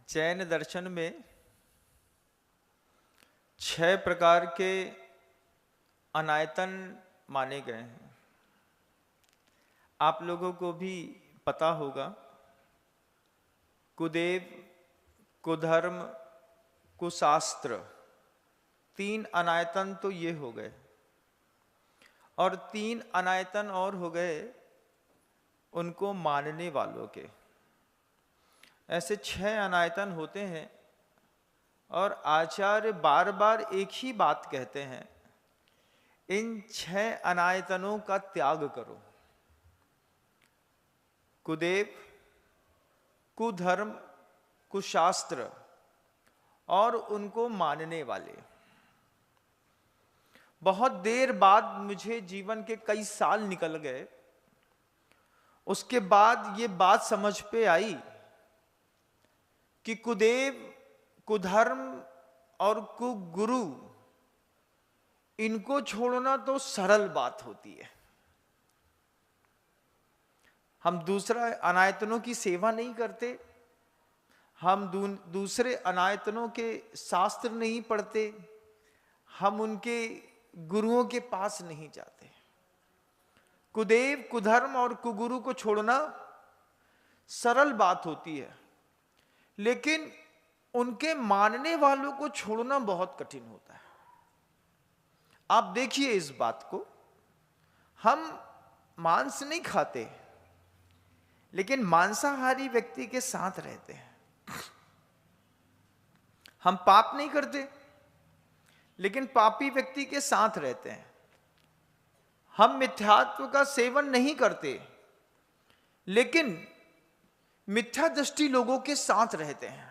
जैन दर्शन में 6 प्रकार के अनायतन माने गए हैं। आप लोगों को भी पता होगा, कुदेव, कुधर्म, कुशास्त्र, 3 अनायतन तो ये हो गए और 3 अनायतन और हो गए उनको मानने वालों के। ऐसे 6 अनायतन होते हैं और आचार्य बार बार एक ही बात कहते हैं, इन 6 अनायतनों का त्याग करो। कुदेव, कुधर्म, कुशास्त्र और उनको मानने वाले। बहुत देर बाद मुझे जीवन के कई साल निकल गए, उसके बाद ये बात समझ पे आई कि कुदेव, कुधर्म और कुगुरु, इनको छोड़ना तो सरल बात होती है। हम दूसरा अनायतनों की सेवा नहीं करते, हम दूसरे अनायतनों के शास्त्र नहीं पढ़ते, हम उनके गुरुओं के पास नहीं जाते। कुदेव, कुधर्म और कुगुरु को छोड़ना सरल बात होती है, लेकिन उनके मानने वालों को छोड़ना बहुत कठिन होता है। आप देखिए इस बात को, हम मांस नहीं खाते लेकिन मांसाहारी व्यक्ति के साथ रहते हैं। हम पाप नहीं करते लेकिन पापी व्यक्ति के साथ रहते हैं। हम मिथ्यात्व का सेवन नहीं करते लेकिन मिथ्या दृष्टि लोगों के साथ रहते हैं।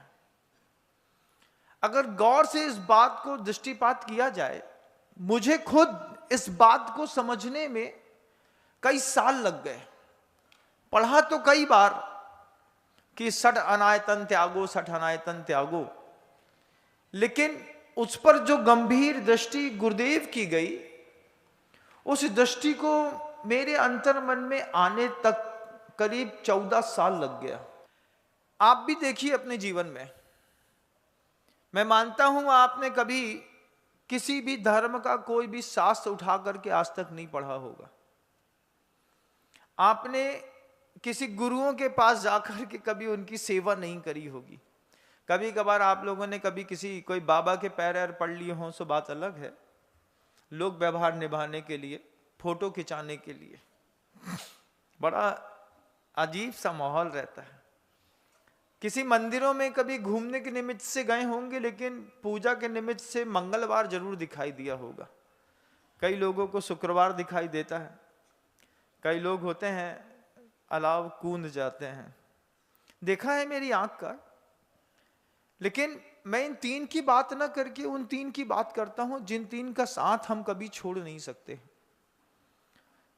अगर गौर से इस बात को दृष्टिपात किया जाए, मुझे खुद इस बात को समझने में कई साल लग गए। पढ़ा तो कई बार कि 6 अनायतन त्यागो, 6 अनायतन त्यागो, लेकिन उस पर जो गंभीर दृष्टि गुरुदेव की गई, उस दृष्टि को मेरे अंतर मन में आने तक करीब 14 साल लग गया। आप भी देखिए अपने जीवन में, मैं मानता हूं आपने कभी किसी भी धर्म का कोई भी शास्त्र उठा करके आज तक नहीं पढ़ा होगा। आपने किसी गुरुओं के पास जाकर के कभी उनकी सेवा नहीं करी होगी। कभी कभार आप लोगों ने कभी किसी कोई बाबा के पैर पढ़ लिए हों, सो बात अलग है, लोग व्यवहार निभाने के लिए, फोटो खिंचाने के लिए। बड़ा अजीब सा माहौल रहता है। किसी मंदिरों में कभी घूमने के निमित्त से गए होंगे, लेकिन पूजा के निमित्त से मंगलवार जरूर दिखाई दिया होगा। कई लोगों को शुक्रवार दिखाई देता है, कई लोग होते हैं अलाव कूद जाते हैं, देखा है मेरी आंख का। लेकिन मैं इन 3 की बात ना करके उन 3 की बात करता हूं जिन 3 का साथ हम कभी छोड़ नहीं सकते।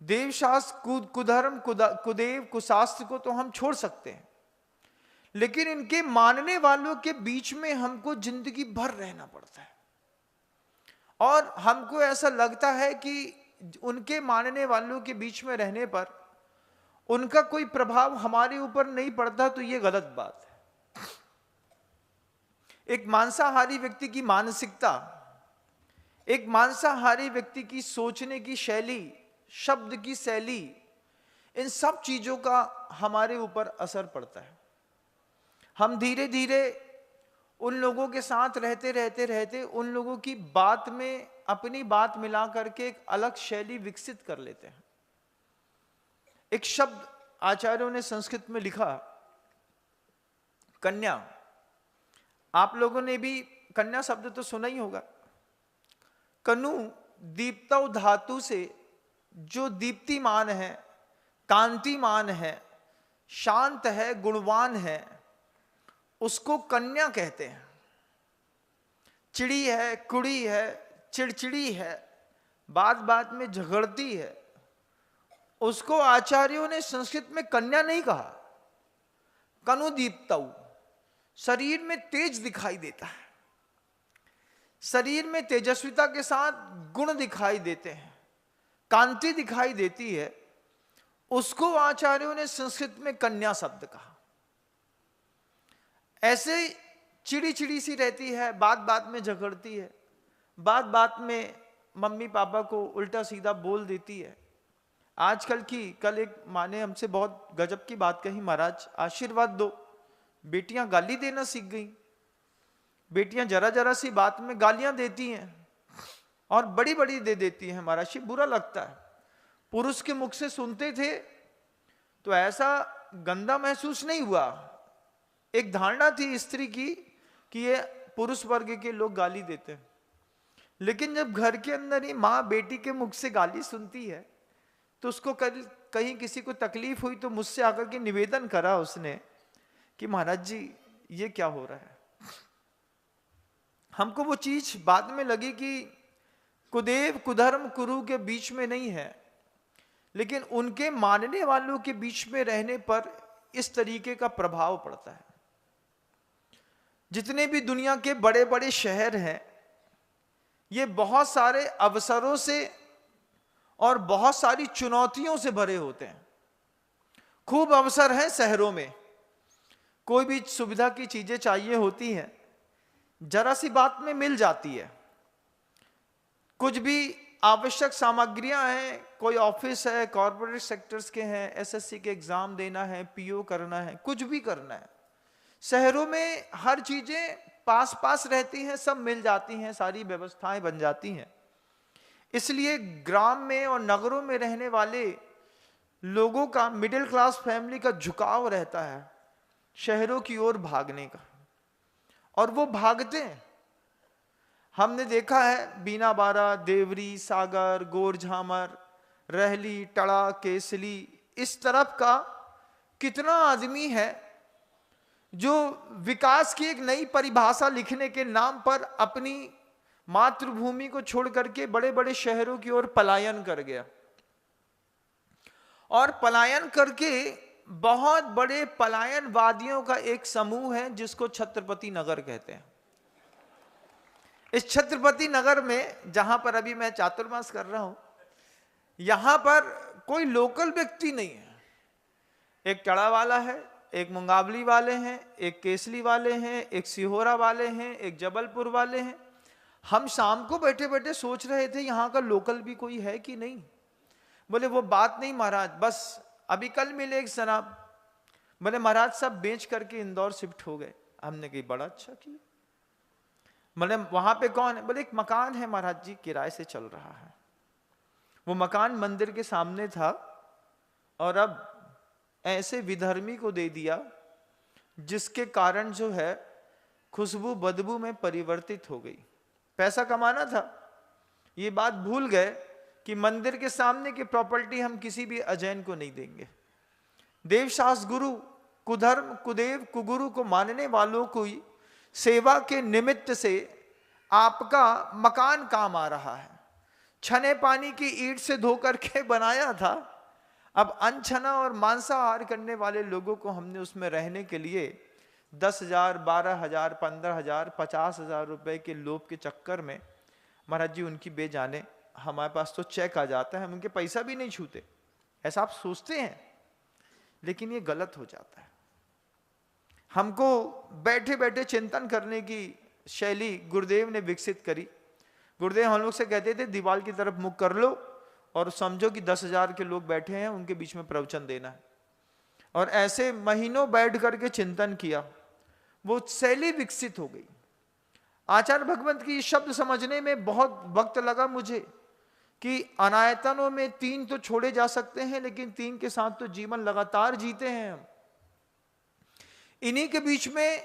देवशास्त्र, कुधर्म, कुदेव, कुशास्त्र को तो हम छोड़ सकते हैं, लेकिन इनके मानने वालों के बीच में हमको जिंदगी भर रहना पड़ता है। और हमको ऐसा लगता है कि उनके मानने वालों के बीच में रहने पर उनका कोई प्रभाव हमारे ऊपर नहीं पड़ता, तो यह गलत बात है। एक मांसाहारी व्यक्ति की मानसिकता, एक मांसाहारी व्यक्ति की सोचने की शैली, शब्द की शैली, इन सब चीजों का हमारे ऊपर असर पड़ता है। हम धीरे धीरे उन लोगों के साथ रहते रहते रहते उन लोगों की बात में अपनी बात मिला करके एक अलग शैली विकसित कर लेते हैं। एक शब्द आचार्यों ने संस्कृत में लिखा, कन्या। आप लोगों ने भी कन्या शब्द तो सुना ही होगा। कनु दीप्तौ धातु से जो दीप्तिमान है, कांतिमान है, शांत है, गुणवान है, उसको कन्या कहते हैं। चिड़ी है, कुड़ी है, चिड़चिड़ी है, बात बात में झगड़ती है, उसको आचार्यों ने संस्कृत में कन्या नहीं कहा, कनुदीप्तौ। शरीर में तेज दिखाई देता है, शरीर में तेजस्विता के साथ गुण दिखाई देते हैं, कांति दिखाई देती है, उसको आचार्यों ने संस्कृत में कन्या शब्द कहा। ऐसे चिड़ी चिड़ी सी रहती है, बात बात में झगड़ती है, बात बात में मम्मी पापा को उल्टा सीधा बोल देती है। आजकल की, कल एक माँ ने हमसे बहुत गजब की बात कही, महाराज आशीर्वाद दो, बेटियां गाली देना सीख गई। बेटियां जरा जरा सी बात में गालियां देती हैं और बड़ी बड़ी दे देती हैं। महाराज जी बुरा लगता है। पुरुष के मुख से सुनते थे तो ऐसा गंदा महसूस नहीं हुआ। एक धारणा थी स्त्री की कि ये पुरुष वर्ग के लोग गाली देते हैं, लेकिन जब घर के अंदर ही माँ बेटी के मुख से गाली सुनती है तो उसको कहीं किसी को तकलीफ हुई तो मुझसे आकर के निवेदन करा उसने कि महाराज जी ये क्या हो रहा है। हमको वो चीज बाद में लगी कि कुदेव कुधर्म कुरु के बीच में नहीं है, लेकिन उनके मानने वालों के बीच में रहने पर इस तरीके का प्रभाव पड़ता है। जितने भी दुनिया के बड़े बड़े शहर हैं, ये बहुत सारे अवसरों से और बहुत सारी चुनौतियों से भरे होते हैं। खूब अवसर हैं शहरों में, कोई भी सुविधा की चीजें चाहिए होती हैं, जरा सी बात में मिल जाती है। कुछ भी आवश्यक सामग्रियां हैं, कोई ऑफिस है, कॉर्पोरेट सेक्टर्स के हैं, एसएससी के एग्जाम देना है, पीओ करना है, कुछ भी करना है, शहरों में हर चीजें पास पास रहती हैं, सब मिल जाती हैं, सारी व्यवस्थाएं बन जाती हैं। इसलिए ग्राम में और नगरों में रहने वाले लोगों का, मिडिल क्लास फैमिली का झुकाव रहता है शहरों की ओर भागने का, और वो भागते हैं। हमने देखा है बीना बारा, देवरी, सागर, गोरझामर, रहली, टड़ा, केसली, इस तरफ का कितना आदमी है जो विकास की एक नई परिभाषा लिखने के नाम पर अपनी मातृभूमि को छोड़ करके बड़े बड़े शहरों की ओर पलायन कर गया, और पलायन करके बहुत बड़े पलायनवादियों का एक समूह है जिसको छत्रपति नगर कहते हैं। इस छत्रपति नगर में, जहां पर अभी मैं चातुर्मास कर रहा हूं, यहां पर कोई लोकल व्यक्ति नहीं है। एक टड़ा वाला है, एक मुंगावली वाले हैं, एक केसली वाले हैं, एक सिहोरा वाले हैं, एक जबलपुर वाले हैं। हम शाम को बैठे बैठे सोच रहे थे यहां का लोकल भी कोई है कि नहीं। बोले वो बात नहीं महाराज, बस अभी कल मिले एक जनाब, बोले महाराज सब बेच करके इंदौर शिफ्ट हो गए। हमने कही बड़ा अच्छा किया। बोले वहां पे कौन है? बोले एक मकान है महाराज जी, किराए से चल रहा है। वो मकान मंदिर के सामने था और अब ऐसे विधर्मी को दे दिया जिसके कारण जो है खुशबू बदबू में परिवर्तित हो गई। पैसा कमाना था, ये बात भूल गए कि मंदिर के सामने की प्रॉपर्टी हम किसी भी अजैन को नहीं देंगे। देवशास्त्र गुरु, कुधर्म, कुदेव, कुगुरु को मानने वालों को सेवा के निमित्त से आपका मकान काम आ रहा है। छने पानी की ईंट से धो करके बनाया था, अब अनछना और मांसाहार करने वाले लोगों को हमने उसमें रहने के लिए 10,000, 12,000, 15,000, 50,000 रुपए के लोभ के चक्कर में महाराज जी उनकी बेजाने, हमारे पास तो चेक आ जाता है, हम उनके पैसा भी नहीं छूते, ऐसा आप सोचते हैं, लेकिन ये गलत हो जाता है। हमको बैठे बैठे चिंतन करने की शैली गुरुदेव ने विकसित करी। गुरुदेव हम लोग से कहते थे दीवार की तरफ मुख कर लो और समझो कि 10,000 के लोग बैठे हैं, उनके बीच में प्रवचन देना है। और ऐसे महीनों बैठ करके चिंतन किया, वो शैली विकसित हो गई। आचार्य भगवंत की शब्द समझने में बहुत वक्त लगा मुझे कि अनायतनों में 3 तो छोड़े जा सकते हैं, लेकिन 3 के साथ तो जीवन लगातार जीते हैं हम। इन्हीं के बीच में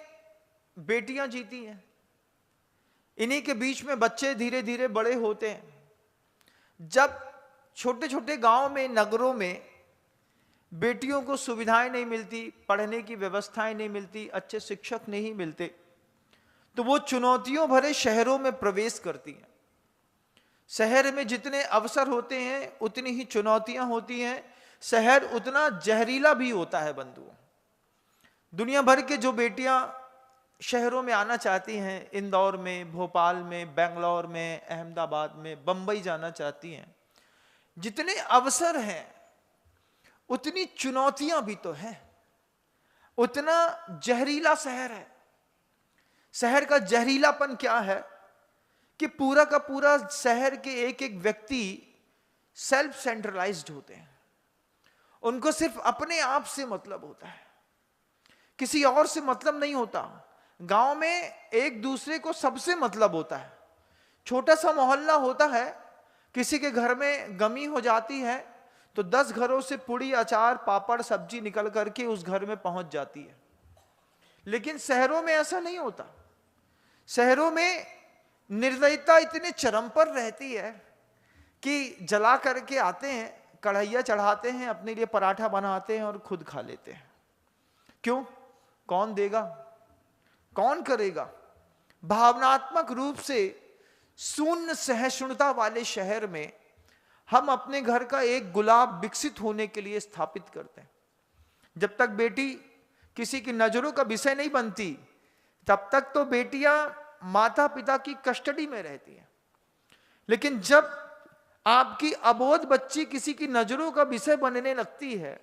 बेटियां जीती हैं, इन्हीं के बीच में बच्चे धीरे धीरे बड़े होते हैं। जब छोटे छोटे गांव में, नगरों में बेटियों को सुविधाएं नहीं मिलती, पढ़ने की व्यवस्थाएं नहीं मिलती, अच्छे शिक्षक नहीं मिलते, तो वो चुनौतियों भरे शहरों में प्रवेश करती हैं। शहर में जितने अवसर होते हैं उतनी ही चुनौतियां होती हैं। शहर उतना जहरीला भी होता है बंधुओं। दुनिया भर के जो बेटियां शहरों में आना चाहती हैं, इंदौर में, भोपाल में, बेंगलोर में, अहमदाबाद में, बंबई जाना चाहती हैं, जितने अवसर हैं उतनी चुनौतियां भी तो हैं, उतना जहरीला शहर है। शहर का जहरीलापन क्या है कि पूरा का पूरा शहर के एक एक व्यक्ति सेल्फ सेंट्रलाइज्ड होते हैं। उनको सिर्फ अपने आप से मतलब होता है, किसी और से मतलब नहीं होता। गांव में एक दूसरे को सबसे मतलब होता है। छोटा सा मोहल्ला होता है, किसी के घर में गमी हो जाती है तो 10 घरों से पूड़ी, अचार, पापड़, सब्जी निकल करके उस घर में पहुंच जाती है। लेकिन शहरों में ऐसा नहीं होता। शहरों में निर्दयता इतने चरम पर रहती है कि जला करके आते हैं, कढ़ैया चढ़ाते हैं, अपने लिए पराठा बनाते हैं और खुद खा लेते हैं। क्यों? कौन देगा, कौन करेगा? भावनात्मक रूप से शून्य सहिष्णुता वाले शहर में हम अपने घर का एक गुलाब विकसित होने के लिए स्थापित करते हैं। जब तक बेटी किसी की नजरों का विषय नहीं बनती, तब तक तो बेटियां माता पिता की कस्टडी में रहती हैं। लेकिन जब आपकी अबोध बच्ची किसी की नजरों का विषय बनने लगती है,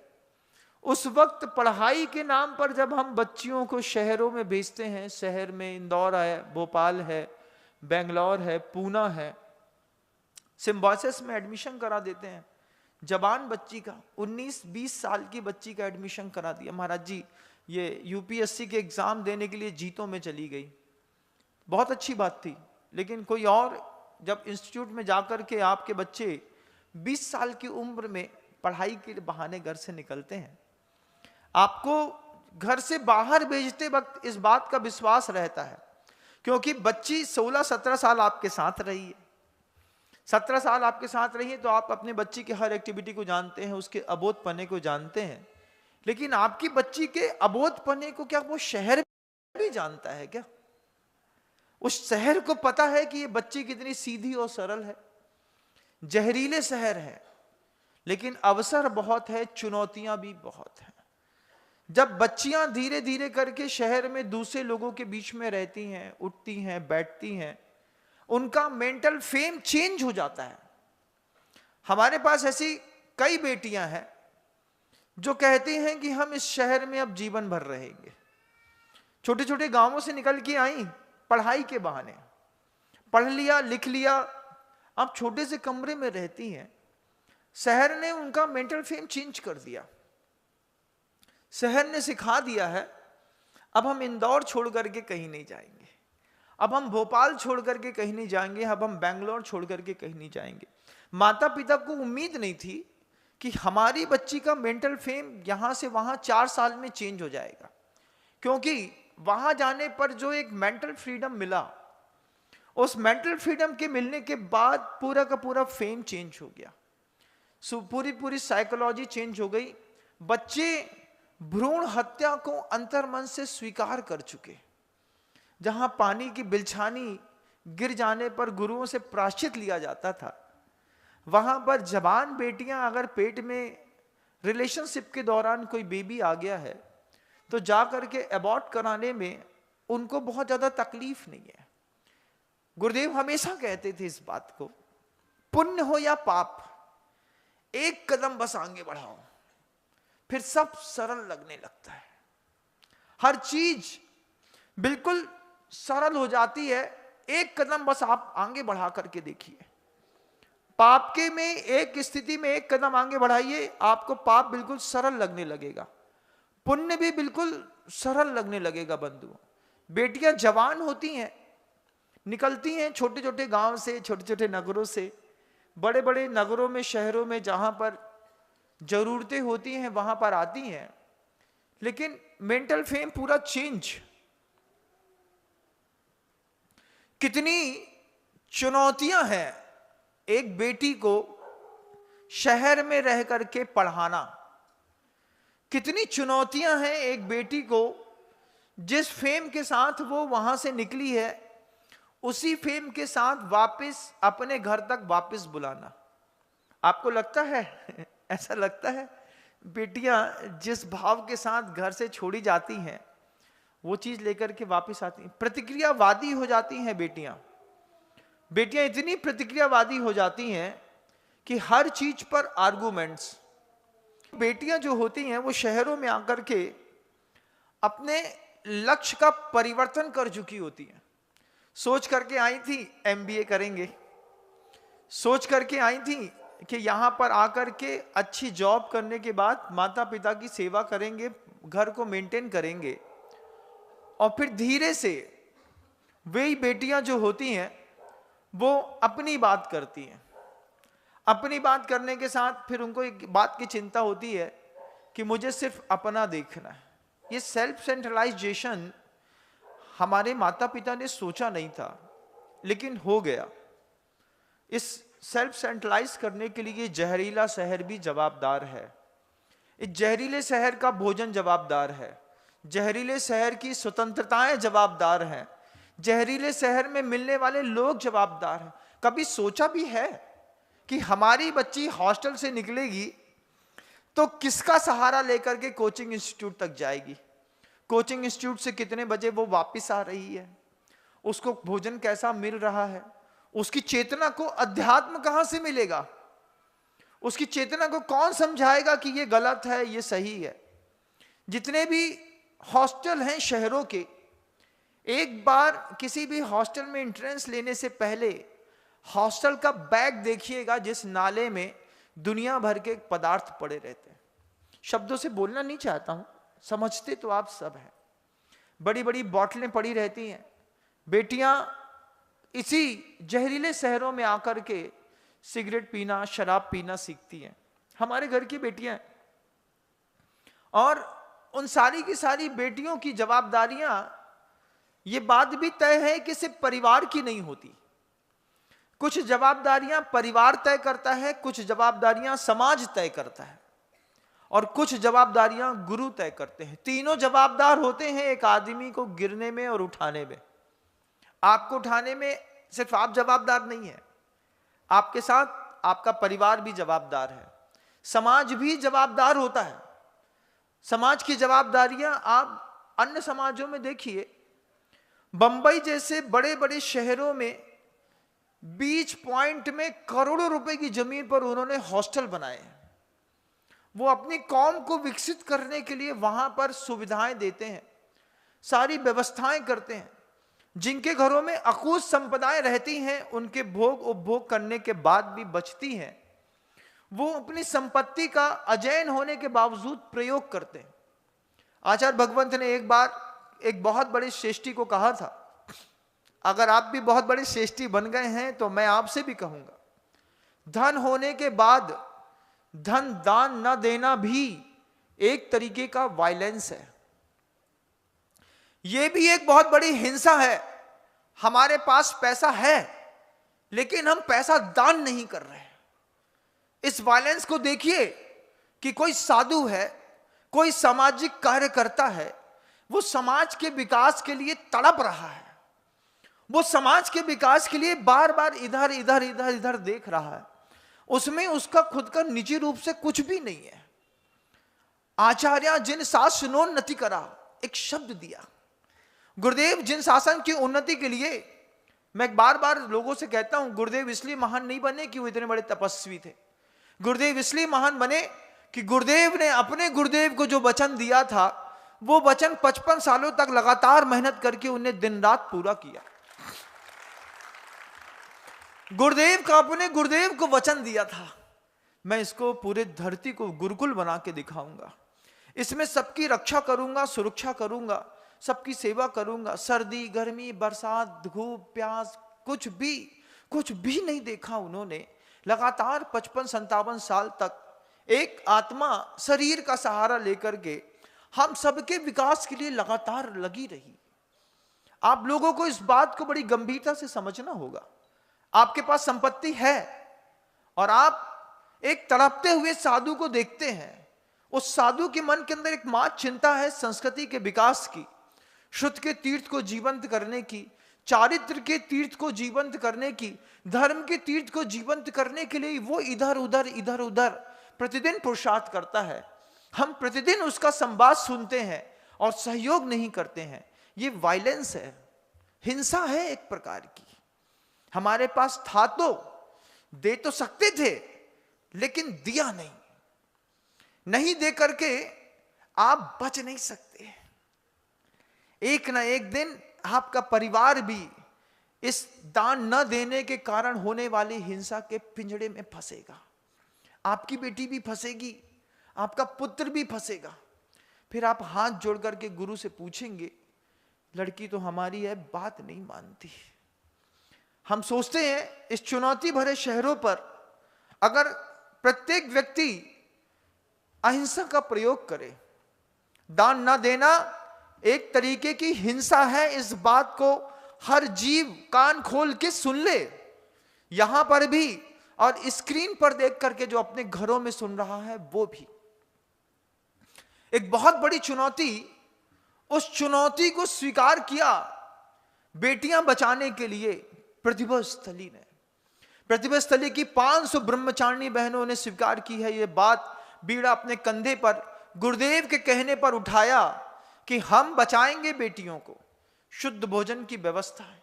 उस वक्त पढ़ाई के नाम पर जब हम बच्चियों को शहरों में भेजते हैं, शहर में इंदौर है, भोपाल है, बेंगलोर है, पूना है, सिम्बायोसिस में एडमिशन करा देते हैं। जवान बच्ची का 19-20 साल की बच्ची का एडमिशन करा दिया। महाराज जी ये यूपीएससी के एग्जाम देने के लिए जीतों में चली गई, बहुत अच्छी बात थी। लेकिन कोई और जब इंस्टीट्यूट में जाकर के आपके बच्चे 20 साल की उम्र में पढ़ाई के बहाने घर से निकलते हैं, आपको घर से बाहर भेजते वक्त इस बात का विश्वास रहता है, क्योंकि बच्ची 16-17 साल आपके साथ रही है। 17 साल आपके साथ रही है तो आप अपने बच्ची की हर एक्टिविटी को जानते हैं, उसके अबोध पने को जानते हैं। लेकिन आपकी बच्ची के अबोध पने को क्या वो शहर भी जानता है क्या? उस शहर को पता है कि ये बच्ची कितनी सीधी और सरल है? जहरीले शहर है, लेकिन अवसर बहुत है, चुनौतियां भी बहुत हैं। जब बच्चियां धीरे धीरे करके शहर में दूसरे लोगों के बीच में रहती हैं, उठती हैं, बैठती हैं, उनका मेंटल फेम चेंज हो जाता है। हमारे पास ऐसी कई बेटियां हैं जो कहती हैं कि हम इस शहर में अब जीवन भर रहेंगे। छोटे छोटे गांवों से निकल के आई पढ़ाई के बहाने, पढ़ लिया, लिख लिया, अब छोटे से कमरे में रहती हैं। शहर ने उनका मेंटल फेम चेंज कर दिया। शहर ने सिखा दिया है अब हम इंदौर छोड़ करके कहीं नहीं जाएंगे, अब हम भोपाल छोड़ करके कहीं नहीं जाएंगे, अब हम बेंगलोर छोड़ करके कहीं नहीं जाएंगे। माता पिता को उम्मीद नहीं थी कि हमारी बच्ची का मेंटल फेम यहां से वहां 4 साल में चेंज हो जाएगा, क्योंकि वहां जाने पर जो एक मेंटल फ्रीडम मिला, उस मेंटल फ्रीडम के मिलने के बाद पूरा का पूरा फेम चेंज हो गया, पूरी साइकोलॉजी चेंज हो गई। बच्चे भ्रूण हत्या को अंतर्मन से स्वीकार कर चुके। जहां पानी की बिलछानी गिर जाने पर गुरुओं से प्रायश्चित लिया जाता था, वहां पर जवान बेटियां अगर पेट में रिलेशनशिप के दौरान कोई बेबी आ गया है तो जाकर के अबॉर्ट कराने में उनको बहुत ज्यादा तकलीफ नहीं है। गुरुदेव हमेशा कहते थे इस बात को, पुण्य हो या पाप, एक कदम बस आगे बढ़ाओ, फिर सब सरल लगने लगता है। हर चीज बिल्कुल सरल हो जाती है, एक कदम बस आप आगे बढ़ा करके देखिए। पाप के में एक स्थिति में एक कदम आगे बढ़ाइए, आपको पाप बिल्कुल सरल लगने लगेगा, पुण्य भी बिल्कुल सरल लगने लगेगा। बंधुओं, बेटियां जवान होती हैं, निकलती हैं छोटे छोटे गांव से, छोटे छोटे नगरों से, बड़े बड़े नगरों में, शहरों में, जहां पर जरूरतें होती हैं वहां पर आती हैं, लेकिन मेंटल फेम पूरा चेंज। कितनी चुनौतियां हैं एक बेटी को शहर में रह करके पढ़ाना, कितनी चुनौतियां हैं एक बेटी को जिस फेम के साथ वो वहां से निकली है उसी फेम के साथ वापस अपने घर तक वापस बुलाना। आपको लगता है ऐसा लगता है बेटियां जिस भाव के साथ घर से छोड़ी जाती हैं वो चीज लेकर के वापस आती हैं, प्रतिक्रियावादी हो जाती हैं बेटियां। बेटियां इतनी प्रतिक्रियावादी हो जाती हैं कि हर चीज पर आर्गुमेंट्स। बेटियां जो होती हैं वो शहरों में आकर के अपने लक्ष्य का परिवर्तन कर चुकी होती हैं। सोच करके आई थी एमबीए करेंगे, सोच करके आई थी कि यहां पर आकर के अच्छी जॉब करने के बाद माता पिता की सेवा करेंगे, घर को मेंटेन करेंगे, और फिर धीरे से वही बेटियां जो होती हैं वो अपनी बात करती हैं। अपनी बात करने के साथ फिर उनको एक बात की चिंता होती है कि मुझे सिर्फ अपना देखना है। ये सेल्फ सेंट्रलाइजेशन हमारे माता पिता ने सोचा नहीं था, लेकिन हो गया। इस सेल्फ सेंट्रलाइज करने के लिए जहरीला शहर भी जवाबदार है। इस जहरीले शहर का भोजन जवाबदार है, जहरीले शहर की स्वतंत्रताएं जवाबदार हैं, जहरीले शहर में मिलने वाले लोग जवाबदार हैं। कभी सोचा भी है कि हमारी बच्ची हॉस्टल से निकलेगी तो किसका सहारा लेकर के कोचिंग इंस्टीट्यूट तक जाएगी? कोचिंग इंस्टीट्यूट से कितने बजे वो वापस आ रही है, उसको भोजन कैसा मिल रहा है, उसकी चेतना को अध्यात्म कहां से मिलेगा, उसकी चेतना को कौन समझाएगा कि ये गलत है ये सही है? जितने भी हॉस्टल हैं शहरों के, एक बार किसी भी हॉस्टल में एंट्रेंस लेने से पहले हॉस्टल का बैग देखिएगा, जिस नाले में दुनिया भर के पदार्थ पड़े रहते हैं। शब्दों से बोलना नहीं चाहता हूं, समझते तो आप सब हैं। बड़ी बड़ी बोतलें पड़ी रहती हैं। बेटियां इसी जहरीले शहरों में आकर के सिगरेट पीना, शराब पीना सीखती हैं। हमारे घर की बेटियां, और उन सारी की सारी बेटियों की जवाबदारियां, ये बात भी तय है कि सिर्फ परिवार की नहीं होती। कुछ जवाबदारियां परिवार तय करता है, कुछ जवाबदारियां समाज तय करता है, और कुछ जवाबदारियां गुरु तय करते हैं। तीनों जवाबदार होते हैं एक आदमी को गिरने में और उठाने में। आपको उठाने में सिर्फ आप जवाबदार नहीं है, आपके साथ आपका परिवार भी जवाबदार है, समाज भी जवाबदार होता है। समाज की जवाबदारियां आप अन्य समाजों में देखिए। बंबई जैसे बड़े बड़े शहरों में बीच पॉइंट में करोड़ों रुपए की जमीन पर उन्होंने हॉस्टल बनाए हैं। वो अपनी कौम को विकसित करने के लिए वहां पर सुविधाएं देते हैं, सारी व्यवस्थाएं करते हैं। जिनके घरों में अकूत संपदाएं रहती हैं, उनके भोग उपभोग करने के बाद भी बचती हैं, वो अपनी संपत्ति का अजैन होने के बावजूद प्रयोग करते हैं। आचार्य भगवंत ने एक बार एक बहुत बड़े श्रेष्ठी को कहा था, अगर आप भी बहुत बड़े श्रेष्ठी बन गए हैं तो मैं आपसे भी कहूंगा, धन होने के बाद धन दान न देना भी एक तरीके का वायलेंस है। यह भी एक बहुत बड़ी हिंसा है। हमारे पास पैसा है लेकिन हम पैसा दान नहीं कर रहे हैं। इस वायलेंस को देखिए कि कोई साधु है, कोई सामाजिक कार्य करता है, वो समाज के विकास के लिए तड़प रहा है, वो समाज के विकास के लिए बार बार इधर इधर इधर इधर देख रहा है, उसमें उसका खुद का निजी रूप से कुछ भी नहीं है। आचार्य जिन शासनोन्नति करा, एक शब्द दिया गुरुदेव। जिन शासन की उन्नति के लिए, मैं बार बार लोगों से कहता हूं, गुरुदेव इसलिए महान नहीं बने कि वो इतने बड़े तपस्वी थे। गुरुदेव इसलिए महान बने कि गुरुदेव ने अपने गुरुदेव को जो वचन दिया था, वो वचन 55 सालों तक लगातार मेहनत करके उन्हें दिन रात पूरा किया। गुरुदेव का अपने गुरुदेव को वचन दिया था, मैं इसको पूरे धरती को गुरुकुल बना के दिखाऊंगा, इसमें सबकी रक्षा करूंगा, सुरक्षा करूंगा, सबकी सेवा करूंगा। सर्दी गर्मी बरसात धूप प्यास कुछ भी नहीं देखा उन्होंने। लगातार 55-57 साल तक एक आत्मा शरीर का सहारा लेकर के हम सबके विकास के लिए लगातार लगी रही। आप लोगों को इस बात को बड़ी गंभीरता से समझना होगा। आपके पास संपत्ति है और आप एक तड़पते हुए साधु को देखते हैं, उस साधु के मन के अंदर एक मात्र चिंता है संस्कृति के विकास की, शुद्ध के तीर्थ को जीवंत करने की, चारित्र के तीर्थ को जीवंत करने की, धर्म के तीर्थ को जीवंत करने के लिए वो इधर उधर प्रतिदिन पुरुषार्थ करता है। हम प्रतिदिन उसका संवाद सुनते हैं और सहयोग नहीं करते हैं। ये वायलेंस है, हिंसा है एक प्रकार की। हमारे पास था तो दे तो सकते थे, लेकिन दिया नहीं दे करके आप बच नहीं सकते। एक ना एक दिन आपका परिवार भी इस दान न देने के कारण होने वाली हिंसा के पिंजड़े में फंसेगा। आपकी बेटी भी फंसेगी, आपका पुत्र भी फंसेगा। फिर आप हाथ जोड़ करके गुरु से पूछेंगे, लड़की तो हमारी है, बात नहीं मानती। हम सोचते हैं इस चुनौती भरे शहरों पर अगर प्रत्येक व्यक्ति अहिंसा का प्रयोग करे, दान न देना एक तरीके की हिंसा है, इस बात को हर जीव कान खोल के सुन ले, यहां पर भी और स्क्रीन पर देख करके जो अपने घरों में सुन रहा है वो भी। एक बहुत बड़ी चुनौती, उस चुनौती को स्वीकार किया बेटियां बचाने के लिए प्रतिभा स्थली ने। प्रतिभा स्थली की 500 ब्रह्मचारिणी बहनों ने स्वीकार की है ये बात, बीड़ा अपने कंधे पर गुरुदेव के कहने पर उठाया कि हम बचाएंगे बेटियों को। शुद्ध भोजन की व्यवस्था है,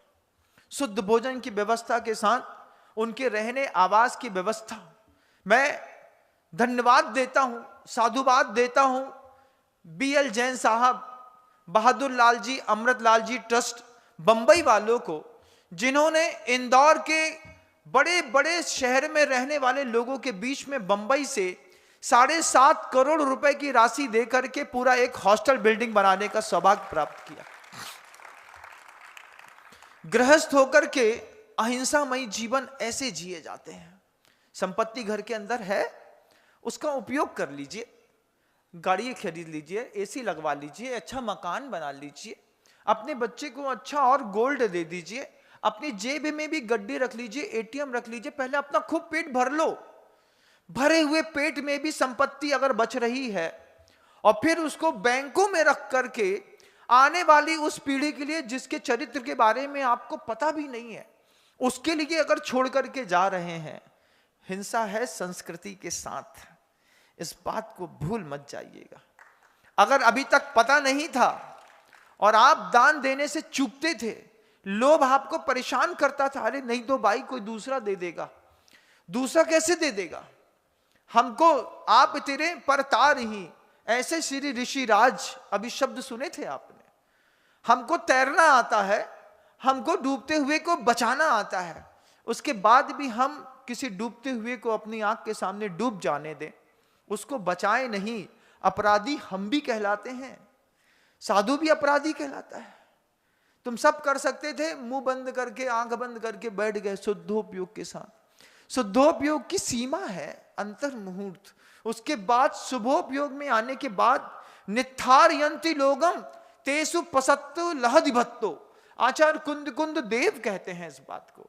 शुद्ध भोजन की व्यवस्था के साथ उनके रहने आवास की व्यवस्था। मैं धन्यवाद देता हूं, साधुवाद देता हूं BL जैन साहब, बहादुर लाल जी, अमृत लाल जी ट्रस्ट बंबई वालों को, जिन्होंने इंदौर के बड़े बड़े शहर में रहने वाले लोगों के बीच में बंबई से 7.5 करोड़ रुपए की राशि देकर के पूरा एक हॉस्टल बिल्डिंग बनाने का सौभाग्य प्राप्त किया। गृहस्थ होकर के अहिंसामयी जीवन ऐसे जिए जाते हैं। संपत्ति घर के अंदर है, उसका उपयोग कर लीजिए, गाड़ी खरीद लीजिए, AC लगवा लीजिए, अच्छा मकान बना लीजिए, अपने बच्चे को अच्छा और गोल्ड दे दीजिए, अपनी जेब में भी गड्डी रख लीजिए, ATM रख लीजिए, पहले अपना खूब पेट भर लो। भरे हुए पेट में भी संपत्ति अगर बच रही है और फिर उसको बैंकों में रख करके आने वाली उस पीढ़ी के लिए जिसके चरित्र के बारे में आपको पता भी नहीं है, उसके लिए अगर छोड़ करके जा रहे हैं, हिंसा है संस्कृति के साथ। इस बात को भूल मत जाइएगा। अगर अभी तक पता नहीं था और आप दान देने से चूकते थे, लोभ आपको परेशान करता था, अरे नहीं तो भाई कोई दूसरा दे देगा, दूसरा कैसे दे देगा हमको, आप तेरे पर तार ही, ऐसे श्री ऋषि राज अभी शब्द सुने थे आपने। हमको तैरना आता है, हमको डूबते हुए को बचाना आता है, उसके बाद भी हम किसी डूबते हुए को अपनी आंख के सामने डूब जाने दें, उसको बचाएं नहीं। अपराधी हम भी कहलाते हैं, साधु भी अपराधी कहलाता है। तुम सब कर सकते थे, मुंह बंद करके आंख बंद करके बैठ गए शुद्धोपयोग के साथ। शुद्धोपयोग की सीमा है अंतर मुहूर्त, उसके बाद शुभोपयोग में आने के बाद नित्थारयन्ति लोगम तेसु पसत्तु लहदिभत्तो। आचार्य कुंद कुंद देव कहते हैं इस बात को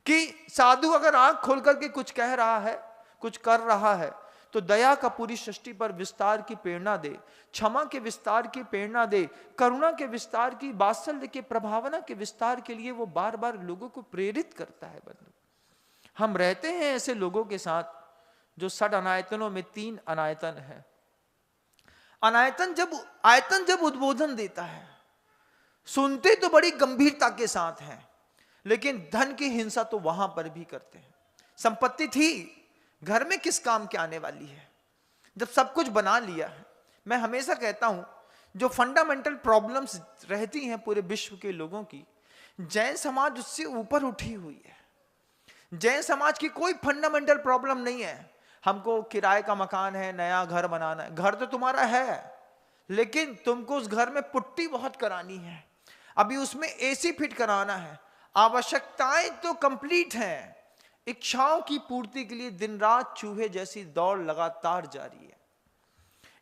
कि साधु अगर आंख खोल करके कुछ कह रहा है, कुछ कर रहा है, तो दया का पूरी सृष्टि पर विस्तार की प्रेरणा दे, क्षमा के विस्तार की प्रेरणा दे, करुणा के विस्तार की, वात्सल्य के प्रभावना के विस्तार के लिए वो बार बार लोगों को प्रेरित करता है। बंधु, हम रहते हैं ऐसे लोगों के साथ जो 6 अनायतनों में 3 अनायतन है। आयतन जब उद्बोधन देता है, सुनते तो बड़ी गंभीरता के साथ हैं, लेकिन धन की हिंसा तो वहां पर भी करते हैं। संपत्ति थी, घर में किस काम के आने वाली है जब सब कुछ बना लिया है। मैं हमेशा कहता हूं, जो फंडामेंटल प्रॉब्लम्स रहती हैं पूरे विश्व के लोगों की, जैन समाज उससे ऊपर उठी हुई है। जैन समाज की कोई फंडामेंटल प्रॉब्लम नहीं है, हमको किराए का मकान है, नया घर बनाना है। घर तो तुम्हारा है, लेकिन तुमको उस घर में पुट्टी बहुत करानी है, अभी उसमें AC फिट कराना है। आवश्यकताएं तो कंप्लीट हैं, इच्छाओं की पूर्ति के लिए दिन रात चूहे जैसी दौड़ लगातार जारी है।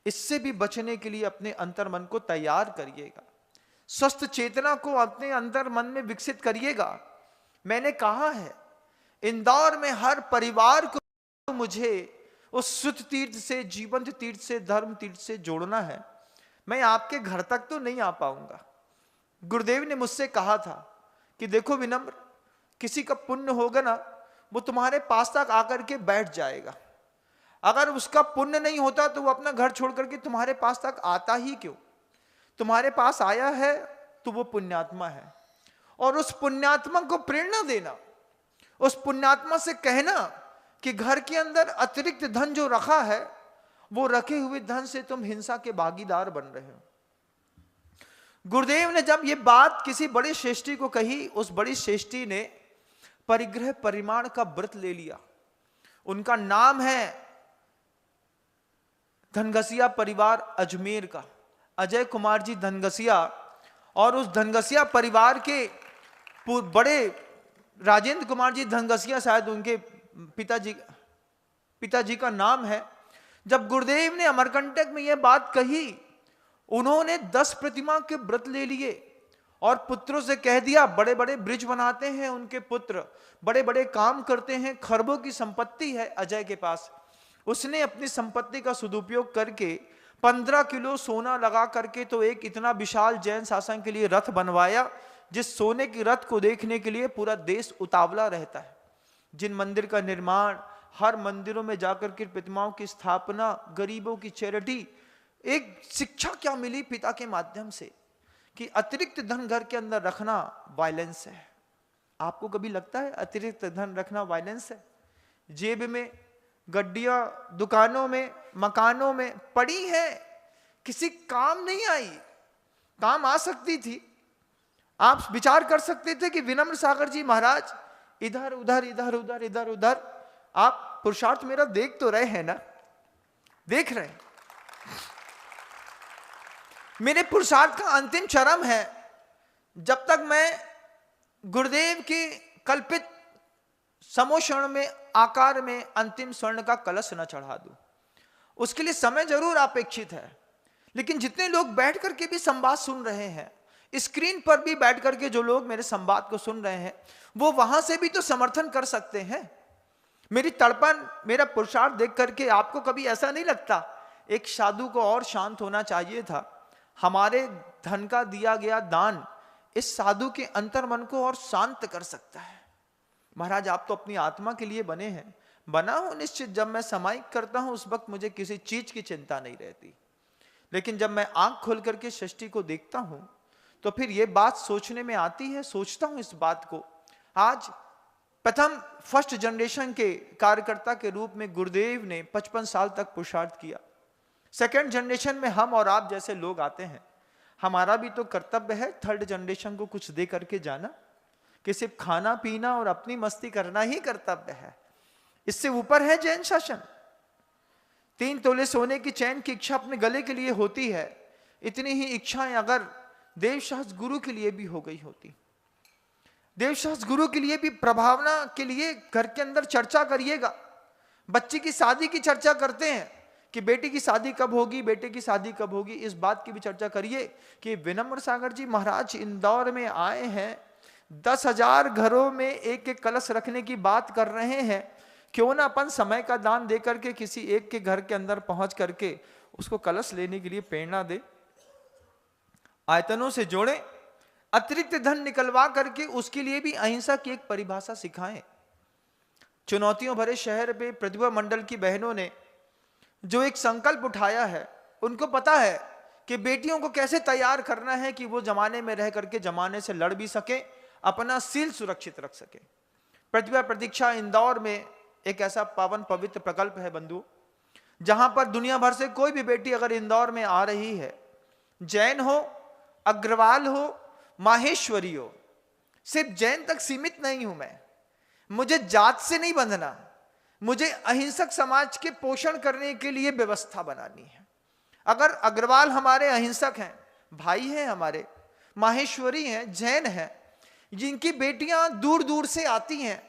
इससे भी बचने के लिए अपने अंतर मन को तैयार करिएगा, स्वस्थ चेतना को अपने अंतर मन में विकसित करिएगा। मैंने कहा है, इंदौर में हर परिवार को मुझे उस सुत तीर्थ से, जीवंत तीर्थ से, धर्म तीर्थ से जोड़ना है। मैं आपके घर तक तो नहीं आ पाऊंगा। गुरुदेव ने मुझसे कहा था कि देखो विनम्र, किसी का पुण्य होगा ना, वो तुम्हारे पास तक आकर के बैठ जाएगा। अगर उसका पुण्य नहीं होता तो वो अपना घर छोड़ करके तुम्हारे पास तक आता ही क्यों? तुम्हारे पास आया है तो वो पुण्यात्मा है, और उस पुण्यात्मा को प्रेरणा देना, उस पुण्यात्मा से कहना कि घर के अंदर अतिरिक्त धन जो रखा है, वो रखे हुए धन से तुम हिंसा के भागीदार बन रहे हो। गुरुदेव ने जब ये बात किसी बड़ी श्रेष्ठी को कही, उस बड़ी श्रेष्ठी ने परिग्रह परिमाण का व्रत ले लिया। उनका नाम है धनघसिया परिवार अजमेर का, अजय कुमार जी धनघसिया। और उस धनघसिया परिवार के बड़े राजेंद्र कुमार जी धनघसिया शायद उनके पिताजी का नाम है। जब गुरुदेव ने अमरकंटक में यह बात कही, उन्होंने 10 प्रतिमा के व्रत ले लिए और पुत्रों से कह दिया, बड़े बड़े ब्रिज बनाते हैं उनके पुत्र, बड़े बड़े काम करते हैं, खरबों की संपत्ति है अजय के पास। उसने अपनी संपत्ति का सदुपयोग करके 15 किलो सोना लगा करके तो एक इतना विशाल जैन शासन के लिए रथ बनवाया, जिस सोने की रथ को देखने के लिए पूरा देश उतावला रहता है। जिन मंदिर का निर्माण, हर मंदिरों में जाकर के प्रतिमाओं की स्थापना, गरीबों की चैरिटी, एक शिक्षा क्या मिली पिता के माध्यम से कि अतिरिक्त धन घर के अंदर रखना वायलेंस है। आपको कभी लगता है अतिरिक्त धन रखना वायलेंस है? जेब में गड्डियां दुकानों में मकानों में पड़ी है, किसी काम नहीं आई, काम आ सकती थी। आप विचार कर सकते थे कि विनम्र सागर जी महाराज इधर उधर इधर उधर इधर उधर, आप पुरुषार्थ मेरा देख तो रहे हैं ना, देख रहे हैं। मेरे पुरुषार्थ का अंतिम चरम है जब तक मैं गुरुदेव की कल्पित समोषण में आकार में अंतिम स्वर्ण का कलश न चढ़ा दूं। उसके लिए समय जरूर अपेक्षित है, लेकिन जितने लोग बैठ करके भी संवाद सुन रहे हैं, स्क्रीन पर भी बैठ करके जो लोग मेरे संवाद को सुन रहे हैं, वो वहां से भी तो समर्थन कर सकते हैं। मेरी तड़पन, मेरा पुरुषार्थ देख करके आपको कभी ऐसा नहीं लगता एक साधु को और शांत होना चाहिए था? हमारे धन का दिया गया दान इस साधु के अंतर्मन को और शांत कर सकता है। महाराज आप तो अपनी आत्मा के लिए बने हैं, बना हो निश्चित। जब मैं समाइक करता हूं उस वक्त मुझे किसी चीज की चिंता नहीं रहती, लेकिन जब मैं आंख खोल करके सृष्टि को देखता हूं तो फिर यह बात सोचने में आती है, सोचता हूं इस बात को। आज फर्स्ट जनरेशन के कार्यकर्ता के रूप में गुरुदेव ने 55 साल तक पुरुषार्थ किया। सेकेंड जनरेशन में हम और आप जैसे लोग आते हैं, हमारा भी तो कर्तव्य है थर्ड जनरेशन को कुछ दे करके जाना, कि सिर्फ खाना पीना और अपनी मस्ती करना ही कर्तव्य है। इससे ऊपर है जैन शासन। 3 तोले सोने की चैन की इच्छा अपने गले के लिए होती है, इतनी ही इच्छाएं अगर देवशास्त्र गुरु के लिए भी हो गई होती, देवशास्त्र गुरु के लिए भी प्रभावना के लिए घर के अंदर चर्चा करिएगा। बच्ची की शादी की चर्चा करते हैं कि बेटी की शादी कब होगी, बेटे की शादी कब होगी, इस बात की भी चर्चा करिए कि विनम्र सागर जी महाराज इंदौर में आए हैं, 10,000 घरों में एक एक कलश रखने की बात कर रहे हैं। क्यों ना अपन समय का दान दे करके किसी एक के घर के अंदर पहुंच करके उसको कलश लेने के लिए प्रेरणा दे, आयतनों से जोड़े, अतिरिक्त धन निकलवा करके उसके लिए भी अहिंसा की एक परिभाषा सिखाएं। चुनौतियों भरे शहर में प्रतिभा मंडल की बहनों ने जो एक संकल्प उठाया है, उनको पता है कि बेटियों को कैसे तैयार करना है कि वो जमाने में रह करके जमाने से लड़ भी सके, अपना सील सुरक्षित रख सके। प्रतिभा प्रतीक्षा इंदौर में एक ऐसा पावन पवित्र प्रकल्प है बंधु, जहां पर दुनिया भर से कोई भी बेटी अगर इंदौर में आ रही है, जैन हो, अग्रवाल हो, माहेश्वरी हो, सिर्फ जैन तक सीमित नहीं हूं मैं, मुझे जात से नहीं बंधना, मुझे अहिंसक समाज के पोषण करने के लिए व्यवस्था बनानी है। अगर अग्रवाल हमारे अहिंसक हैं, भाई हैं हमारे, माहेश्वरी हैं, जैन हैं, जिनकी बेटियां दूर दूर से आती हैं,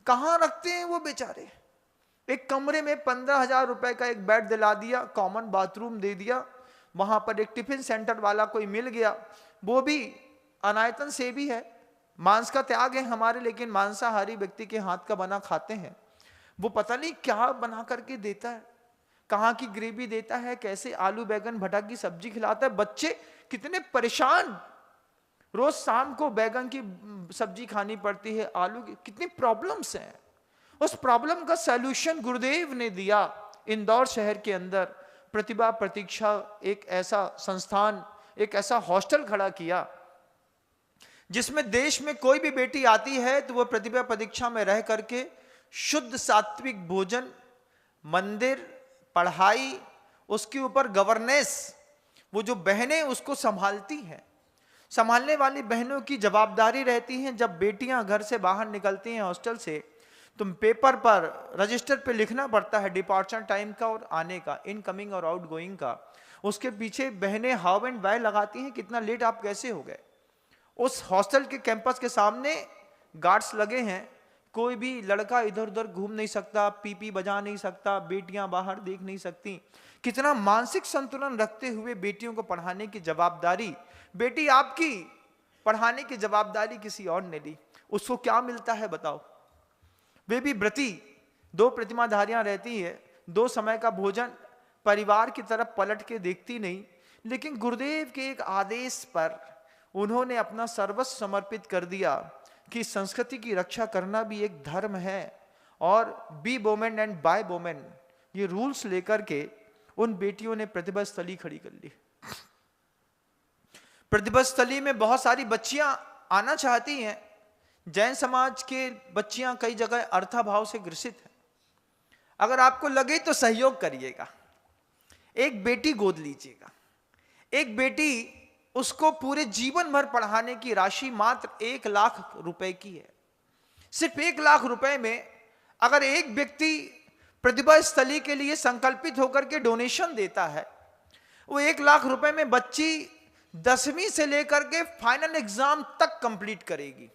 कहां रखते हैं वो बेचारे? एक कमरे में 15,000 रुपए का एक बेड दिला दिया, कॉमन बाथरूम दे दिया, वहां पर एक टिफिन सेंटर वाला कोई मिल गया, वो भी अनायतन से भी है, मांस का त्याग है हमारे, लेकिन मांसाहारी व्यक्ति के हाथ का बना खाते हैं। वो पता नहीं क्या बना करके देता है, कहाँ की ग्रेवी देता है, कैसे आलू बैगन भटा की सब्जी खिलाता है। बच्चे कितने परेशान, रोज शाम को बैगन की सब्जी खानी पड़ती है, आलू की, कितनी प्रॉब्लम्स हैं। उस प्रॉब्लम का सॉल्यूशन गुरुदेव ने दिया। इंदौर शहर के अंदर प्रतिभा प्रतीक्षा एक ऐसा संस्थान, एक ऐसा हॉस्टल खड़ा किया जिसमें देश में कोई भी बेटी आती है तो वो प्रतिभा प्रतीक्षा में रह करके शुद्ध सात्विक भोजन, मंदिर, पढ़ाई, उसके ऊपर गवर्नेंस, वो जो बहनें उसको संभालती हैं, संभालने वाली बहनों की जवाबदारी रहती है, जब बेटियां घर से बाहर निकलती हैं हॉस्टल से, तो पेपर पर रजिस्टर पे लिखना पड़ता है डिपार्चर टाइम का और आने का, इनकमिंग और आउटगोइंग का। उसके पीछे बहनें हाउ एंड वाई लगाती हैं, कितना लेट आप कैसे हो गए। उस हॉस्टल के कैंपस के सामने गार्ड्स लगे हैं, कोई भी लड़का इधर उधर घूम नहीं सकता, पीपी बजा नहीं सकता, बेटियां बाहर देख नहीं सकती। कितना मानसिक संतुलन रखते हुए बेटियों को पढ़ाने की जवाबदारी बेटी आपकी, पढ़ाने की जवाबदारी किसी और ने ली। उसको क्या मिलता है बताओ। वे भी व्रती, 2 प्रतिमाधारियां रहती है, 2 समय का भोजन, परिवार की तरफ पलट के देखती नहीं, लेकिन गुरुदेव के एक आदेश पर उन्होंने अपना सर्वस्व समर्पित कर दिया कि संस्कृति की रक्षा करना भी एक धर्म है। और be women and by women, ये रूल्स लेकर के उन बेटियों ने प्रतिभा स्थली खड़ी कर ली। प्रतिभा स्थली में बहुत सारी बच्चियां आना चाहती हैं। जैन समाज के बच्चियां कई जगह अर्थाभाव से ग्रसित हैं। अगर आपको लगे तो सहयोग करिएगा, एक बेटी गोद लीजिएगा। एक बेटी, उसको पूरे जीवन भर पढ़ाने की राशि मात्र 1 लाख रुपए की है। सिर्फ 1 लाख रुपए में अगर एक व्यक्ति प्रतिभा स्थली के लिए संकल्पित होकर के डोनेशन देता है, वो 1 लाख रुपए में बच्ची 10वीं से लेकर के फाइनल एग्जाम तक कंप्लीट करेगी।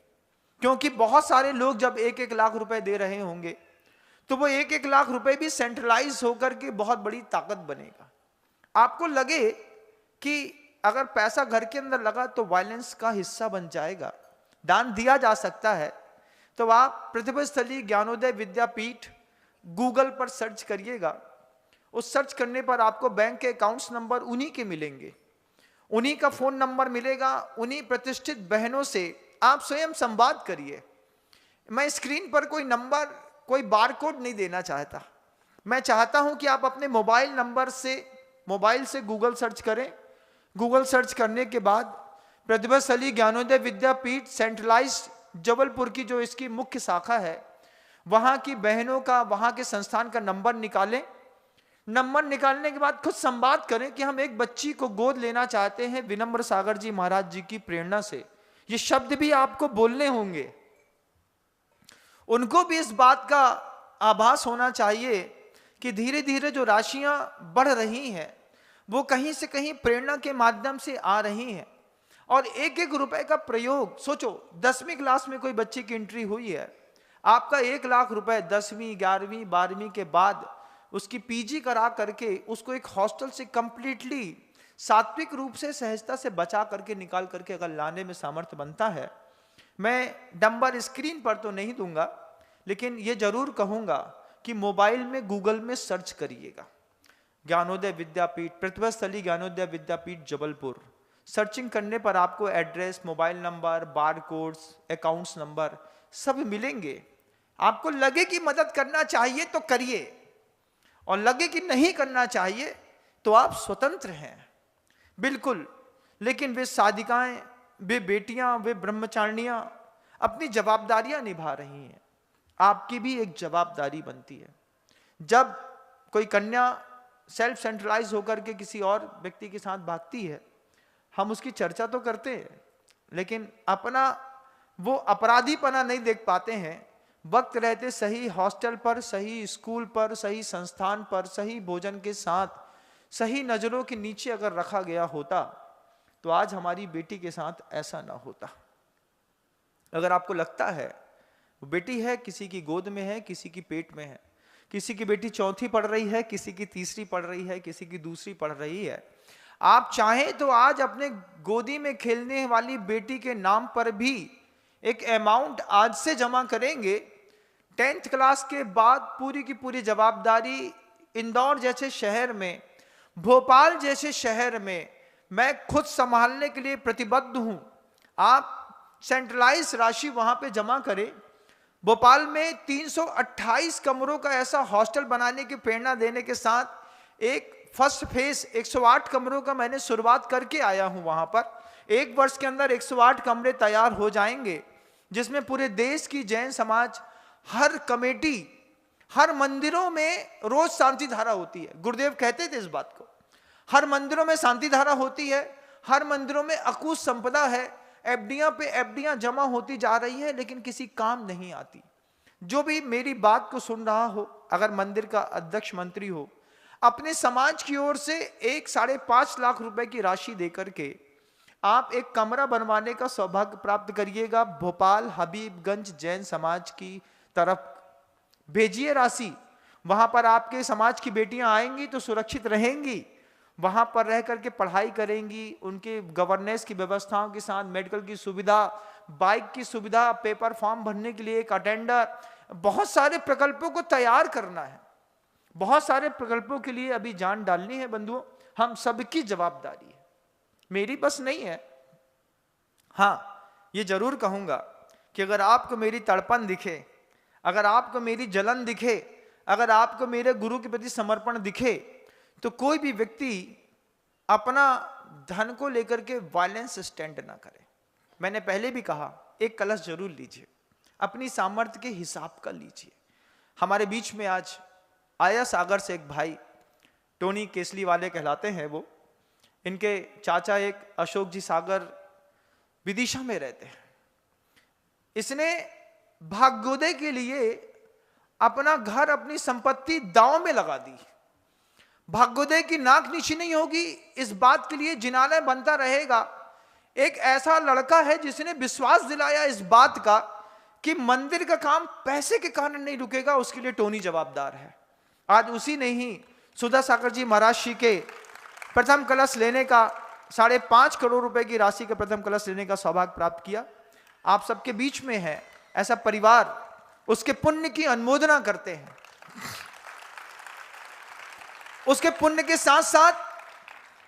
क्योंकि बहुत सारे लोग जब 1-1 लाख रुपए दे रहे होंगे, तो वो 1-1 लाख रुपए भी सेंट्रलाइज होकर के बहुत बड़ी ताकत बनेगा। आपको लगे कि अगर पैसा घर के अंदर लगा तो वायलेंस का हिस्सा बन जाएगा, दान दिया जा सकता है, तो आप प्रतिभा स्थली ज्ञानोदय विद्यापीठ गूगल पर सर्च करिएगा। उस सर्च करने पर आपको बैंक के अकाउंट्स नंबर उन्हीं के मिलेंगे, उन्हीं का फोन नंबर मिलेगा। उन्हीं प्रतिष्ठित बहनों से आप स्वयं संवाद करिए। मैं स्क्रीन पर कोई नंबर, कोई बारकोड नहीं देना चाहता। मैं चाहता हूं कि आप अपने मोबाइल नंबर से, मोबाइल से गूगल सर्च करें। गूगल सर्च करने के बाद प्रतिभा स्थली ज्ञानोदय विद्यापीठ सेंट्रलाइज जबलपुर की जो इसकी मुख्य शाखा है, वहां की बहनों का, वहां के संस्थान का नंबर निकालें। नंबर निकालने के बाद खुद संवाद करें कि हम एक बच्ची को गोद लेना चाहते हैं विनम्र सागर जी महाराज जी की प्रेरणा से। ये शब्द भी आपको बोलने होंगे। उनको भी इस बात का आभास होना चाहिए कि धीरे धीरे जो राशियां बढ़ रही हैं, वो कहीं से कहीं प्रेरणा के माध्यम से आ रही हैं। और 1-1 रुपए का प्रयोग सोचो, 10वीं क्लास में कोई बच्चे की एंट्री हुई है, आपका 1 लाख रुपए 10वीं, 11वीं, 12वीं के बाद उसकी पीजी करा करके उसको एक हॉस्टल से कंप्लीटली सात्विक रूप से, सहजता से बचा करके, निकाल करके अगर लाने में सामर्थ्य बनता है। मैं नंबर स्क्रीन पर तो नहीं दूंगा, लेकिन ये जरूर कहूंगा कि मोबाइल में गूगल में सर्च करिएगा, ज्ञानोदय विद्यापीठ, प्रतिभा स्थली ज्ञानोदय विद्यापीठ जबलपुर। सर्चिंग करने पर आपको address, mobile number, barcodes, accounts number सब मिलेंगे। आपको लगे कि मदद करना चाहिए तो करिए, और लगे कि नहीं करना चाहिए तो आप स्वतंत्र हैं बिल्कुल। लेकिन वे साधिकाएं, वे बेटियां, वे ब्रह्मचारिणियां अपनी जवाबदारियां निभा रही हैं। आपकी भी एक जवाबदारी बनती है। जब कोई कन्या सेल्फ सेंट्रलाइज होकर के किसी और व्यक्ति के साथ भागती है, हम उसकी चर्चा तो करते हैं, लेकिन अपना वो अपराधीपना नहीं देख पाते हैं। वक्त रहते सही हॉस्टल पर, सही स्कूल पर, सही संस्थान पर, सही भोजन के साथ, सही नजरों के नीचे अगर रखा गया होता, तो आज हमारी बेटी के साथ ऐसा ना होता। अगर आपको लगता है वो बेटी है, किसी की गोद में है, किसी की पेट में है, किसी की बेटी 4थी पढ़ रही है, किसी की 3री पढ़ रही है, किसी की 2री पढ़ रही है, आप चाहें तो आज अपने गोदी में खेलने वाली बेटी के नाम पर भी एक अमाउंट आज से जमा करेंगे। 10th क्लास के बाद पूरी की पूरी जवाबदारी इंदौर जैसे शहर में, भोपाल जैसे शहर में मैं खुद संभालने के लिए प्रतिबद्ध हूं। आप सेंट्रलाइज राशि वहां पे जमा करें। भोपाल में 328 कमरों का ऐसा हॉस्टल बनाने की प्रेरणा देने के साथ एक फर्स्ट फेज 108 कमरों का मैंने शुरुआत करके आया हूं। वहां पर 1 वर्ष के अंदर 108 कमरे तैयार हो जाएंगे, जिसमें पूरे देश की जैन समाज, हर कमेटी, हर मंदिरों में रोज शांति धारा होती है। गुरुदेव कहते थे इस बात को, हर मंदिरों में शांति धारा होती है, हर मंदिरों में अकूत संपदा है, एफडियां पे एफडियां जमा होती जा रही है, लेकिन किसी काम नहीं आती। जो भी मेरी बात को सुन रहा हो, अगर मंदिर का अध्यक्ष मंत्री हो, अपने समाज की ओर से 1-5.5 लाख रुपए की राशि देकर के आप एक कमरा बनवाने का सौभाग्य प्राप्त करिएगा। भोपाल हबीबगंज जैन समाज की तरफ भेजिए राशि। वहां पर आपके समाज की बेटियां आएंगी तो सुरक्षित रहेंगी, वहां पर रह करके पढ़ाई करेंगी, उनके गवर्नेंस की व्यवस्थाओं के साथ मेडिकल की सुविधा, बाइक की सुविधा, पेपर फॉर्म भरने के लिए एक अटेंडर, बहुत सारे प्रकल्पों को तैयार करना है। बहुत सारे प्रकल्पों के लिए अभी जान डालनी है बंधुओं, हम सबकी जवाबदारी है, मेरी बस नहीं है। हां, ये जरूर कहूंगा कि अगर आपको मेरी तड़पन दिखे, अगर आपको मेरी जलन दिखे, अगर आपको मेरे गुरु के प्रति समर्पण दिखे, तो कोई भी व्यक्ति अपना धन को लेकर के वायलेंस स्टैंड ना करे। मैंने पहले भी कहा, एक कलश जरूर लीजिए, अपनी सामर्थ्य के हिसाब का लीजिए। हमारे बीच में आज आया सागर से एक भाई, टोनी केसली वाले कहलाते हैं वो, इनके चाचा एक अशोक जी सागर विदिशा में रहते हैं। इसने भाग्योदय के लिए अपना घर, अपनी संपत्ति दांव में लगा दी। भाग्योदय की नाक नीची नहीं होगी, इस बात के लिए जिनालय बनता रहेगा। एक ऐसा लड़का है जिसने विश्वास दिलाया इस बात का कि मंदिर का काम पैसे के कारण नहीं रुकेगा, उसके लिए टोनी जवाबदार है। आज उसी ने ही सुधा सागर जी महाराज श्री के प्रथम कलश लेने का 5.5 करोड़ रुपए की राशि के प्रथम कलश लेने का सौभाग्य प्राप्त किया। आप सबके बीच में है ऐसा परिवार, उसके पुण्य की अनुमोदना करते हैं। उसके पुण्य के साथ साथ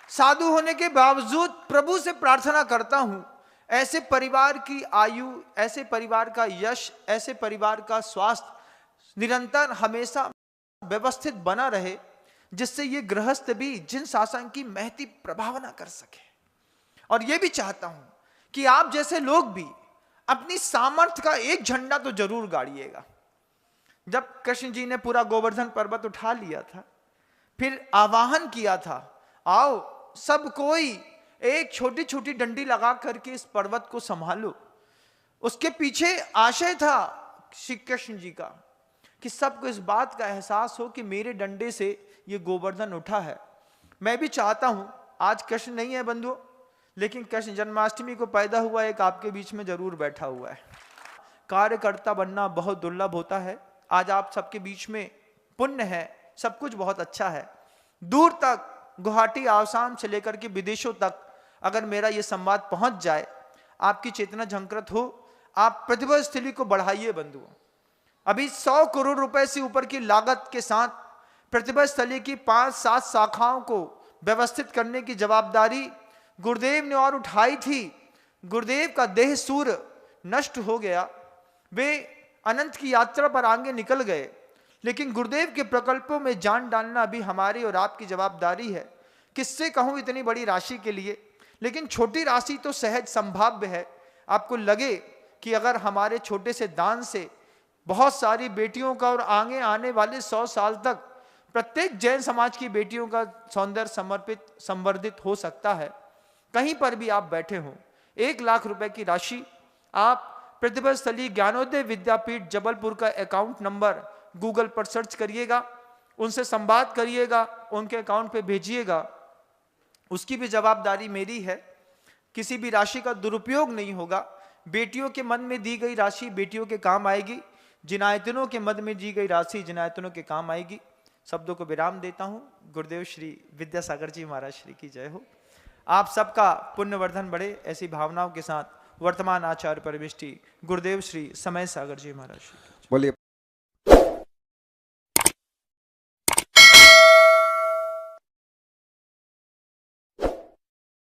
साधु होने के बावजूद प्रभु से प्रार्थना करता हूं, ऐसे परिवार की आयु, ऐसे परिवार का यश, ऐसे परिवार का स्वास्थ्य निरंतर हमेशा व्यवस्थित बना रहे, जिससे ये गृहस्थ भी जिन शासन की महती प्रभाव ना कर सके। और ये भी चाहता हूं कि आप जैसे लोग भी अपनी सामर्थ्य का एक झंडा तो जरूर गाड़िएगा। जब कृष्ण जी ने पूरा गोवर्धन पर्वत उठा लिया था, फिर आवाहन किया था, आओ सब कोई एक छोटी छोटी डंडी लगा करके इस पर्वत को संभालो। उसके पीछे आशय था श्री कृष्ण जी का कि सबको इस बात का एहसास हो कि मेरे डंडे से ये गोवर्धन उठा है। मैं भी चाहता हूं, आज कृष्ण नहीं है बंधुओं, लेकिन कृष्ण जन्माष्टमी को पैदा हुआ एक आपके बीच में जरूर बैठा हुआ है। कार्यकर्ता बनना बहुत दुर्लभ होता है। आज आप सबके बीच में पुण्य है, सब कुछ बहुत अच्छा है। दूर तक गुवाहाटी, आसाम से लेकर के विदेशों तक अगर मेरा ये संवाद पहुंच जाए, आपकी चेतना झंकृत हो, आप प्रतिभा स्थली को बढ़ाइए बंधुओं। अभी 100 करोड़ रुपए से ऊपर की लागत के साथ प्रतिभा स्थली की 5-7 शाखाओं को व्यवस्थित करने की जवाबदारी गुरुदेव ने और उठाई थी। गुरुदेव का देह सूर्य नष्ट हो गया, वे अनंत की यात्रा पर आगे निकल गए, लेकिन गुरुदेव के प्रकल्पों में जान डालना अभी हमारी और आपकी जवाबदारी है। किससे कहूं इतनी बड़ी राशि के लिए, लेकिन छोटी राशि तो सहज संभाव्य है। आपको लगे कि अगर हमारे छोटे से दान से बहुत सारी बेटियों का और आगे आने वाले 100 साल तक प्रत्येक जैन समाज की बेटियों का सौंदर्य समर्पित संवर्धित हो सकता है। कहीं पर भी आप बैठे हो, 1 लाख रुपए की राशि आप प्रतिभा स्थली ज्ञानोदय विद्यापीठ जबलपुर का अकाउंट नंबर गूगल पर सर्च करिएगा, उनसे संवाद करिएगा, उनके अकाउंट पे भेजिएगा। उसकी भी जवाबदारी मेरी है। किसी भी राशि का दुरुपयोग नहीं होगा। बेटियों के मन में दी गई राशि बेटियों के काम आएगी, जिनायतनों के मद में दी गई राशि जिनायतनों के काम आएगी। शब्दों को विराम देता हूं। गुरुदेव श्री विद्यासागर जी महाराज श्री की जय हो। आप सबका पुण्यवर्धन बढ़े, ऐसी भावनाओं के साथ वर्तमान आचार्य परमेष्टि गुरुदेव श्री समय सागर जी महाराज श्री। बोलिए।